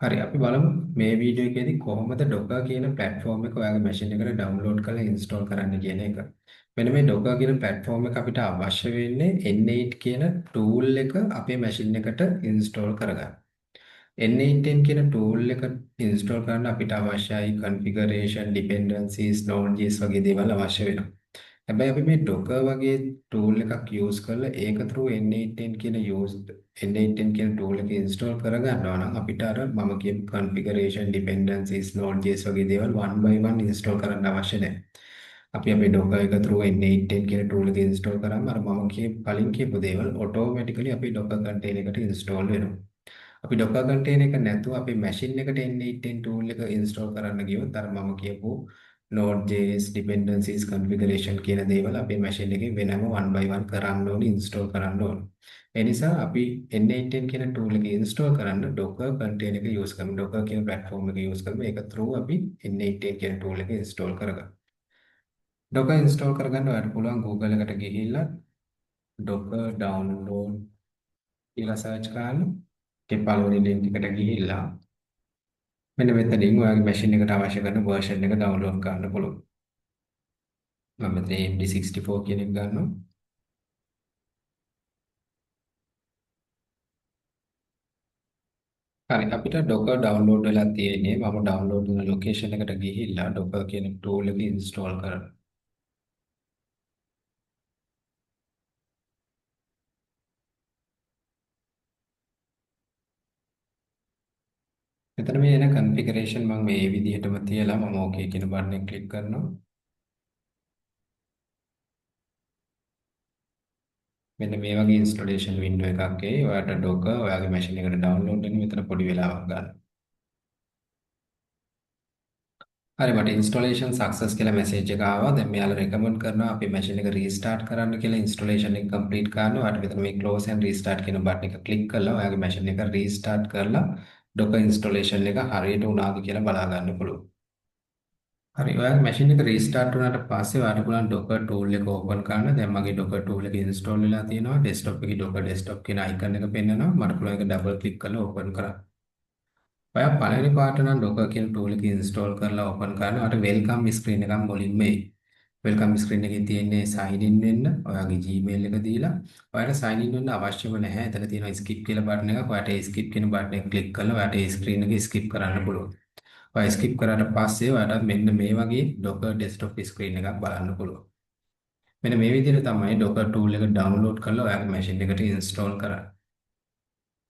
හරි අපි බලමු මේ වීඩියෝ එකේදී කොහොමද Docker කියන platform එක ඔයාගේ machine එකට download කරලා install කරන්න කියන එක. මෙන්න මේ Docker කියන platform එක අපිට අවශ්‍ය වෙන්නේ N8 කියන tool එක අපේ machine එකට install කරගන්න. N8 කියන tool එක install කරන්න අපිට අවශ්‍යයි configuration, dependencies, node.js වගේ දේවල් අවශ්‍ය වෙනවා. හැබැයි අපි මේ Docker වගේ tool එකක් use කරලා ඒක through N8 කියන N8 කියන tool එක install කරගන්නවා නම් අපිට අර මම කියපු configuration dependencies node.js වගේ දේවල් one by one install කරන්න අවශ්‍ය නැහැ. අපි අපේ Docker එක through N8 කියන tool එක install කරාම අර මම කලින් කියපු දේවල් automatically අපේ Docker container එකට install වෙනවා. අපි Docker container එක නැතුව අපේ machine එකට N8 tool එක install කරන්න ගියොත් අර මම කියපු Node.js dependencies configuration කියන දේවල් අපේ machine එකේ වෙනම one by one කරන්න ඕනේ install කරන්න ඕනේ. ඒ නිසා අපි N8 කියන tool එක install කරන්න Docker container එක use කරමු. Docker කියන platform එක use කරමු. ඒක through අපි N8 කියන tool එක install කරගමු. Docker install කරගන්න ඔයාලට පුළුවන් Google එකට ගිහිල්ලා Docker download කියලා search කරන්න. ඒ පළවෙනි link එකට ගිහිල්ලා මෙන්න මෙතනින් ඔයාගේ machine එකට අවශ්‍ය කරන version එක download කරන්න පුළුවන්. මම මෙතන AMD64 කියන එක ගන්නවා. හරි අපිට Docker download වෙලා තියෙන්නේ මම download කරන location එකට ගිහිල්ලා Docker කියන tool එක install කරනවා. මෙතන මේ එන configuration මම මේ විදිහටම තියලා මම OK කියන බටන් එක ක්ලික් කරනවා. මෙන්න මේ වගේ installation window එකක් එයි. ඔයාලට Docker ඔයාගේ machine එකට download වෙන්න මෙතන පොඩි වෙලාවක් ගන්න. හරි මට installation success කියලා message එක ආවා. දැන් මෙයාලා recommend කරනවා අපි machine එක restart කරන්න කියලා installation එක complete කරනවා. ඔයාලට මෙතන මේ close and restart කියන button එක click කරලා ඔයාගේ machine එක restart කරලා Docker installation එක හරියට වුණාද කියලා බලා ගන්න පුළුවන්. හරි ඔයාගේ machine එක restart වුණාට පස්සේ ඔයාලට පුළුවන් Docker tool එක open කරන්න. දැන් මගේ Docker tool එක install වෙලා තියෙනවා. desktop එකේ Docker desktop කියන icon එක පෙන්නනවා. මට පුළුවන් ඒක double click කරලා open කරන්න. ඔයා පළවෙනි පාට නම් Docker කියන tool එක install කරලා open කරලා ඔයාලට welcome screen එකක් මුලින්ම එයි. welcome screen එකේ තියෙන්නේ sign in වෙන්න ඔයාගේ Gmail එක දීලා ඔයාලට sign in වෙන්න අවශ්‍යම නැහැ. එතන තියෙනවා skip කියලා button එකක්. ඔයාලට ඒ skip කියන button එක click කරලා ඔයාලට ඒ screen එක skip කරන්න පුළුවන්. ඔයා skip කරාට පස්සේ ඔයාලට මෙන්න මේ වගේ Docker desktop screen එකක් බලන්න පුළුවන්. මෙන්න මේ විදිහට තමයි Docker tool එක download කරලා ඔයාගේ machine එකට install කරන්නේ.